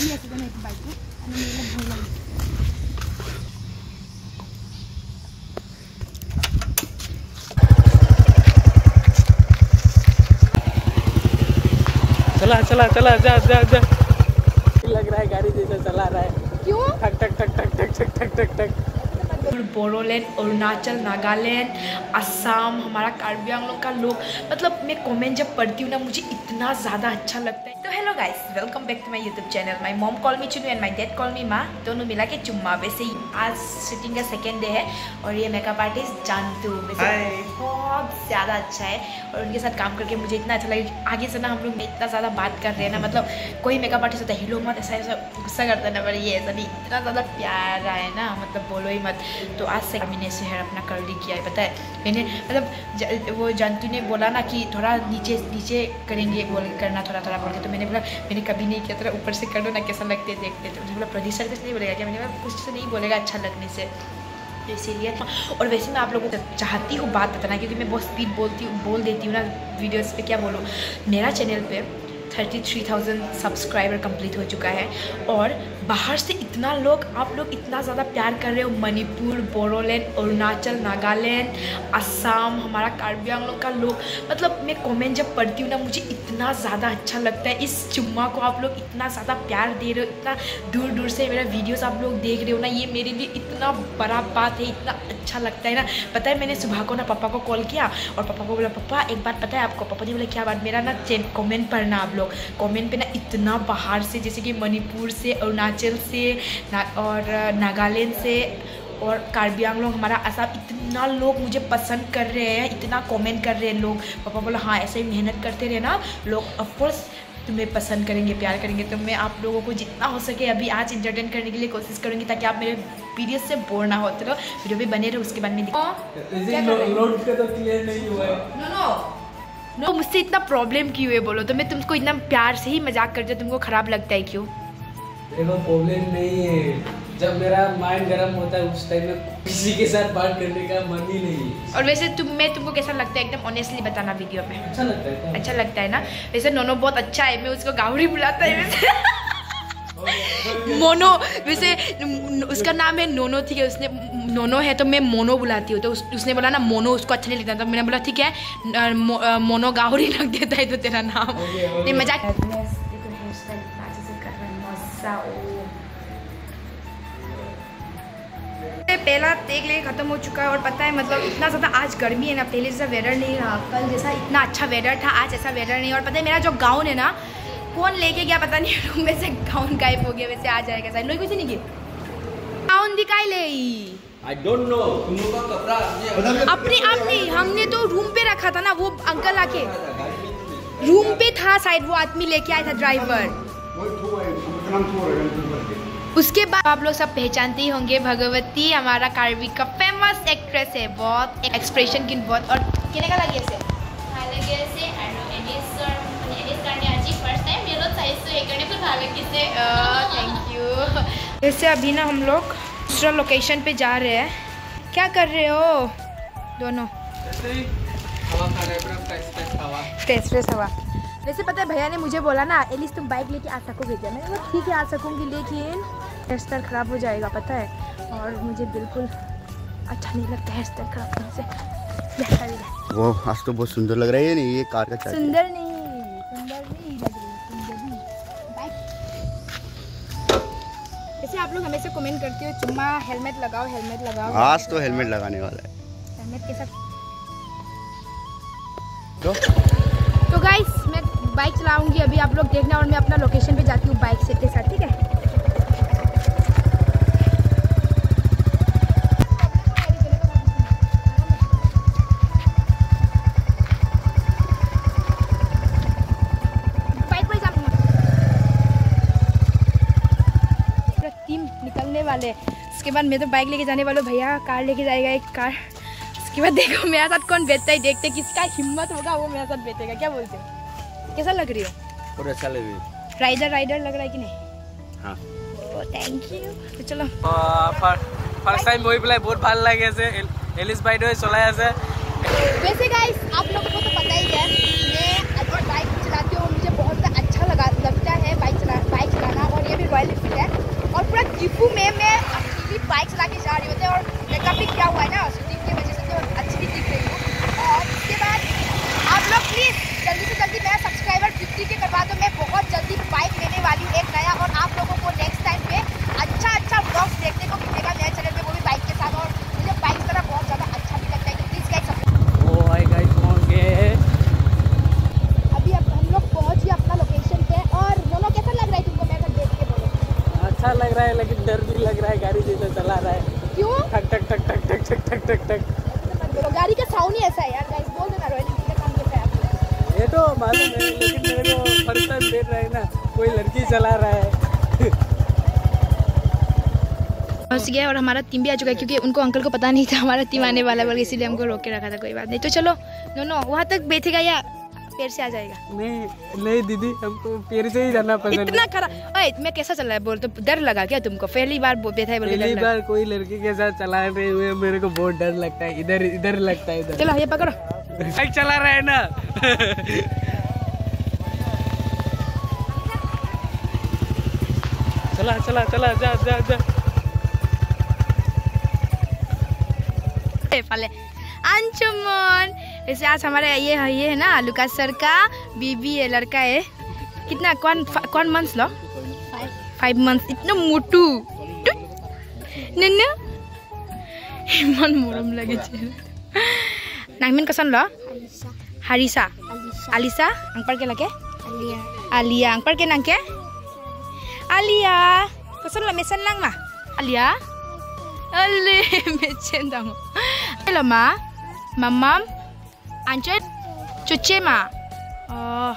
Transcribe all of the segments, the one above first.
चला चला चला जा जा जा। लग रहा है गाड़ी जैसा चला रहा है। क्यों? ठक ठक ठक ठक ठक ठक ठक ठक ठक। बोडोलैंड, अरुणाचल, नागालैंड, असम, हमारा कार्बी आंगलों का लोग, मतलब मैं कमेंट जब पढ़ती हूँ ना मुझे इतना ज़्यादा अच्छा लगता है। तो hello guys, welcome back to my YouTube channel. My mom call me Chunu and my dad call me Maa, दोनों मिला के चुम्मा। वैसे ही आज शूटिंग का सेकेंड डे है और ये मेकअप आर्टिस्ट जानतू वैसे बहुत ज़्यादा अच्छा है और उनके साथ काम करके मुझे इतना अच्छा लगा। आगे से ना हम लोग इतना ज़्यादा बात कर रहे हैं ना, मतलब कोई मेकअप आर्टिस्ट होता है हिलो मत ऐसा ऐसा गुस्सा करता है ना, पर ये ऐसा नहीं, इतना ज़्यादा प्यारा है ना, मतलब बोलो ही मत। तो आज से मैंने से हेयर अपना कर्ली किया है, पता है मैंने, मतलब वो जानतू ने बोला ना कि थोड़ा नीचे नीचे करेंगे बोल करना थोड़ा थोड़ा बोल के, तो मैंने बोला मैंने कभी नहीं किया, थोड़ा ऊपर से कर लो ना कैसा लगते देखते। तो मुझे बोला प्रोड्यूसर कुछ नहीं बोलेगा क्या, मैंने बोला कुछ तो नहीं बोलेगा अच्छा लगने से, इसीलिए। और वैसे मैं आप लोगों को चाहती हूँ बात बताना, क्योंकि मैं बहुत स्पीड बोल देती हूँ ना वीडियोस पे, क्या बोलूँ। मेरा चैनल पे 33,000 सब्सक्राइबर कंप्लीट हो चुका है और बाहर से इतना लोग, आप लोग इतना ज़्यादा प्यार कर रहे हो। मणिपुर, बोडोलैंड, अरुणाचल, नागालैंड, असम, हमारा कार्बी आंगलों का लोग, मतलब मैं कमेंट जब पढ़ती हूँ ना मुझे इतना ज़्यादा अच्छा लगता है। इस चुम्मा को आप लोग इतना ज़्यादा प्यार दे रहे हो, इतना दूर दूर से मेरा वीडियोस आप लोग देख रहे हो ना, ये मेरे लिए इतना बड़ा बात है, इतना अच्छा लगता है ना। पता है मैंने सुबह को ना पापा को कॉल किया और पापा को बोला पापा एक बात पता है आपको। पापा ने बोला क्या बात। मेरा ना कमेंट पढ़ना आप लोग, कमेंट पे ना इतना बाहर से, जैसे कि मणिपुर से, अरुणाचल से और नागालैंड से और कार्बी आंगलों, हमारा असम, इतना लोग मुझे पसंद कर रहे हैं, इतना कमेंट कर रहे हैं लोग। पापा बोला हाँ ऐसे ही मेहनत करते रहे ना लोग ऑफकोर्स तुम्हें पसंद करेंगे, प्यार करेंगे। तो मैं आप लोगों को जितना हो सके अभी आज इंटरटेन करने के लिए कोशिश करूँगी, ताकि आप मेरे वीडियो से बोर ना हो। तो वीडियो भी बने रहे, उसके बाद में नो मुझसे इतना प्रॉब्लम क्यों है बोलो, तो मैं तुमको इतना प्यार से ही मजाक करती हूँ, तुमको खराब लगता है क्यों? देखो प्रॉब्लम नहीं है, जब मेरा माइंड गर्म होता है उस टाइम में किसी के साथ बात करने का मन ही नहीं है। और वैसे तुमको कैसा लगता है, एकदम ऑनेस्टली बताना वीडियो में। अच्छा लगता है, अच्छा लगता है ना। वैसे नोनो बहुत अच्छा है, मैं उसको गावड़ी बुलाता है वैसे मोनो, वैसे उसका नाम है नोनो, ठीक है, उसने नोनो है तो मैं मोनो बुलाती हूँ। तो उसने बोला ना मोनो उसको अच्छा नहीं लगता, तो मैंने बोला ठीक है मोनो गावड़ी रख देता है तो तेरा नाम। नहीं मजाक। पहला टेक लेके ख़त्म हो चुका है और पता है मतलब इतना ज़्यादा आज गर्मी है ना, पहले जैसा वेदर नहीं रहा, कल जैसा इतना अच्छा वेदर था आज ऐसा वेदर नहीं। और पता है मेरा जो गाउन है ना कौन लेके गया पता नहीं, रूम में से गाउन गायब हो गया, वैसे आ जाएगा शायद। लोग कुछ नहीं किया गाउन दिखाई ले, I don't know, तुम लोग का कपड़ा अपने आप नहीं, हमने तो रूम पे रखा था ना, वो अंकल आके रूम पे था शायद, वो आदमी लेके आया था ड्राइवर। उसके बाद आप लोग सब पहचानते ही होंगे भगवती, हमारा कार्बी का फेमस एक्ट्रेस है, बहुत एक्सप्रेशन की बहुत। और किने का लगे से लगे से थैंक यू। जैसे अभी ना हम लोग दूसरा लोकेशन पे जा रहे हैं। क्या कर रहे हो दोनों? फ्रेश हवा। वैसे पता है भैया ने मुझे बोला ना एलिस तुम बाइक लेके आ सकोगे क्या? मैंने बोला ठीक है आ सकूँगी, लेकिन हेयर स्टाइल ख़राब हो जाएगा पता है, और मुझे बिल्कुल अच्छा नहीं लगता हेयर स्टाइल ख़राब होने से। वो आज तो बहुत सुंदर लग रहा है, नहीं ये कार का सुंदर नहीं लग रही, बाइक। जैसे आप लोग हमेशा कमेंट करते हो चुम्मा हेलमेट लगाओ। आज तो हेलमेट लगाने वाला है, हेलमेट के साथ। तो गाइस मैं बाइक चलाऊंगी अभी, आप लोग देखना, और मैं अपना लोकेशन पे जाती हूँ बाइक से के साथ, ठीक है? टीम निकलने वाले, उसके बाद मैं तो बाइक लेके जाने वाला हूँ, भैया कार लेके जाएगा एक कार। उसके बाद देखो मेरे साथ कौन बैठता है, देखते किसका हिम्मत होगा वो मेरे साथ बैठेगा। क्या बोलते हो, कैसा लग रही हो? और अच्छा लग रही है, राइडर लग रहा है कि नहीं? हाँ। Thank you. तो चलो फार्स्ट टाइम বহি পেলাই বহুত ভাল লাগে আছে এলিস বাইদেউ চলাই আছে। वैसे गाइस आप लोगों को तो पता ही है मैं आज बाइक चलाती हूँ, मुझे बहुत अच्छा लगता है बाइक चलाना, और ये भी रॉयल डिपू में मैं अपनी बाइक चला के जा रही होती और मेकअप भी किया हुआ है ना शूटिंग की वजह से, तो अच्छी भी दिख रही हूँ। और उसके बाद आप लोग प्लीज़ जल्दी से जल्दी मेरा सब्सक्राइबर 50 के करवा दो। मैं बहुत जल्दी बाइक लेने वाली हूँ एक नया, और आप लोगों को नेक्स्ट टाइम पे अच्छा ब्लॉग्स देखने को मिलेगा मेरे चैनल पे, वो भी बाइक के साथ। और मुझे बाइक चलाना बहुत ज़्यादा अच्छा भी लगता है, तो please guys subscribe. Oh hi guys, पहुंच गए। अभी अब हम लोग पहुँच गए अपना लोकेशन पे। और दोनों कैसा लग रहा है तुमको, मैं अगर देख के बोलो? अच्छा लग रहा है, लेकिन डर भी लग रहा है, गाड़ी जैसा चला रहा है। क्यों? ठक ठक ठक ठक ठक ठक ठक ठक ठक। तो गाड़ी का साउंड ही ऐसा है यार गाइस, बोल देना रॉयल एनफील्ड का काम कैसा है आपको? ये तो मालूम है, लेकिन मेरे को फर्स्ट टाइम देख रहा है ना, कोई लड़की चला रहा है। पहुंच गया और हमारा टीम भी आ चुका है, क्योंकि उनको अंकल को पता नहीं था हमारा टीम आने वाला है, इसीलिए हमको रोक के रखा था। कोई बात नहीं, तो चलो नो वहाँ तक बैठेगा या पैर से आ जाएगा? नहीं दीदी, हमको पैर से ही जाना पसंद है। इतना खरा मैं कैसा चल रहा है बोल, तो डर लगा क्या तुमको? पहली बार बैठा है? पहली बार कोई लड़की के साथ चला रहे हुए मेरे को बहुत डर लगता है। इधर लगता है, इधर। चलो ये पकड़ो, बाइक चला रहा है ना। चला जा। पहले अंशुमन, वैसे आज हमारे ये है ना लुकास सर का बीबी है, लड़का है। कितना कौन मंथ्स लो? 5 मंथ्स। इतना मोटू नन्ना इमान मोरम लगे छे। नामिन कसन लो? हारिसा। आलिसा अंगपर के लगे? आलिया अंगपर के नंग के? आलिया कसन लो मेसन नंग मा? आलिया अले मेचेन दंग। हेलो माँ, मम्मम अंचत चुच्चे माँ।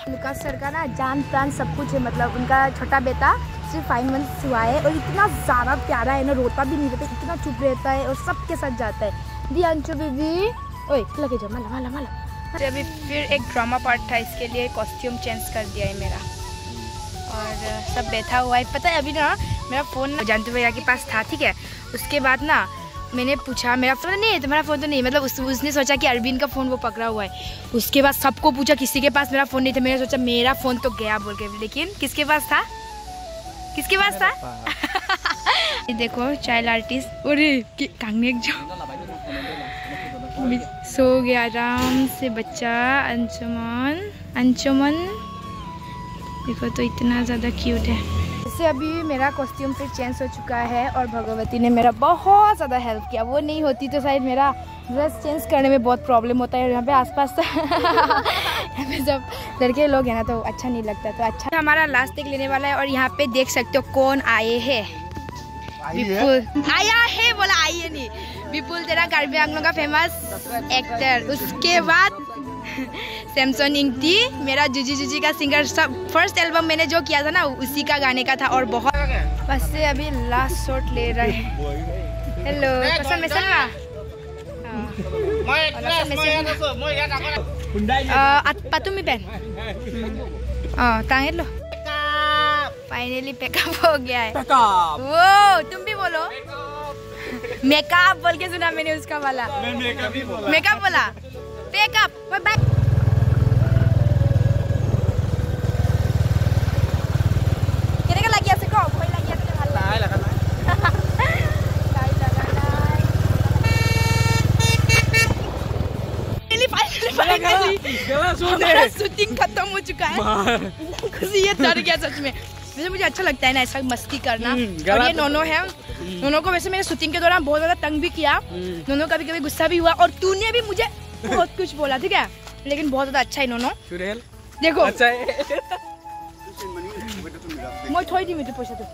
लुकास सर का ना जान प्राण सब कुछ है, मतलब उनका छोटा बेटा सिर्फ 5 मंथ्स हुआ है और इतना ज़्यादा प्यारा है ना, रोता भी नहीं रहता, इतना चुप रहता है और सबके साथ जाता है। दी अंचु बेबी, ओए लगे जाओ, माला। अभी फिर एक ड्रामा पार्ट था, इसके लिए कॉस्ट्यूम चेंज कर दिया है मेरा, और सब बैठा हुआ है। पता है अभी ना मेरा फ़ोन जानते भैया के पास था, ठीक है। उसके बाद ना मैंने पूछा मेरा फ़ोन नहीं है, तुम्हारा फ़ोन तो नहीं, मतलब उसने सोचा कि अरविंद का फ़ोन वो पकड़ा हुआ है। उसके बाद सबको पूछा, किसी के पास मेरा फ़ोन नहीं था। मैंने सोचा मेरा फ़ोन तो गया बोल के, लेकिन किसके पास था? ये देखो चाइल्ड आर्टिस्ट, अरे कांगने जो सो गया आराम से बच्चा। अंशुमन देखो तो इतना ज़्यादा क्यूट है। जैसे अभी मेरा कॉस्ट्यूम फिर चेंज हो चुका है और भगवती ने मेरा बहुत ज़्यादा हेल्प किया। वो नहीं होती तो शायद मेरा ड्रेस चेंज करने में बहुत प्रॉब्लम होता है। यहाँ पे आसपास तो यहाँ पे जब लड़के लोग हैं ना तो अच्छा नहीं लगता। तो अच्छा हमारा लास्ट टेक लेने वाला है और यहाँ पे देख सकते हो कौन आए हैं। विपुल आया है, बोला आई है नहीं। विपुल तेरा कार्बी आंगलों का फेमस एक्टर। उसके बाद सैमसन इंगती, मेरा जुजी का सिंगर। सब फर्स्ट एल्बम मैंने जो किया था ना उसी का गाने का था। और बहुत बस से अभी लास्ट शॉट ले रहे हैं। हेलो पसंद में सलमा पातुमी पेन तांगे लो। फाइनली पैकअप हो गया है। वो तुम भी बोलो मेकअप बोल के सुना मैंने उसका वाला। मेकअप बोला पैकअप। कितने का लग गया से को कोई लग गया तो ভাল लगा फाइनली शूटिंग खत्म हो चुका है। खुशी ये डर गया सच में। वैसे मुझे अच्छा लगता है ना ऐसा मस्ती करना। और ये नोनो है, नोनो को वैसे मैंने शूटिंग के दौरान बहुत ज्यादा तंग भी किया। नोनो कभी कभी गुस्सा भी हुआ और तूने भी मुझे बहुत कुछ बोला, ठीक है, लेकिन बहुत ज्यादा अच्छा है नोनो। देखो अच्छा है। मैं थोड़ी दी मुझे पैसा तो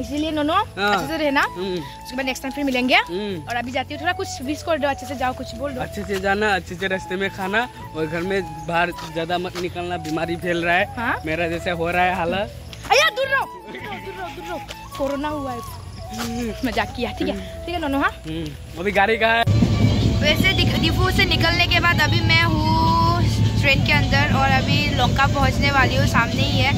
इसीलिए नोनो अच्छे से रहना। उसके बाद नेक्स्ट टाइम फिर मिलेंगे। और अभी जाती हूँ, थोड़ा कुछ विश कर दो, अच्छे से जाओ, कुछ बोल दो। अच्छे से जाना, अच्छे से रास्ते में खाना और घर में बाहर ज्यादा मत निकलना, बीमारी फैल रहा है। हाँ? मेरा जैसे हो रहा है हालत। अया दूर रहो, कोरोना हुआ है। मजाक किया, ठीक है नोनो। हाँ अभी गाड़ी कहाँ है? वैसे डिपू से निकलने के बाद अभी मैं हूँ ट्रेन के अंदर और अभी लंका पहुँचने वाली हूँ, सामने ही है।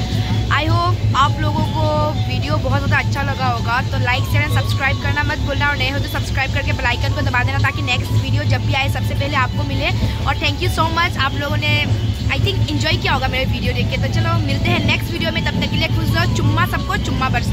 आई होप आप लोगों को वीडियो बहुत ज़्यादा अच्छा लगा होगा। तो लाइक शेयर एंड सब्सक्राइब करना मत भूलना, और नए हो तो सब्सक्राइब करके बेल आइकन को दबा देना ताकि नेक्स्ट वीडियो जब भी आए सबसे पहले आपको मिले। और थैंक यू सो मच, आप लोगों ने आई थिंक एंजॉय किया होगा मेरे वीडियो देख के। तो चलो मिलते हैं नेक्स्ट वीडियो में, तब तक के लिए खुश रहो। चुम्मा सबको, चुम्मा बरसा।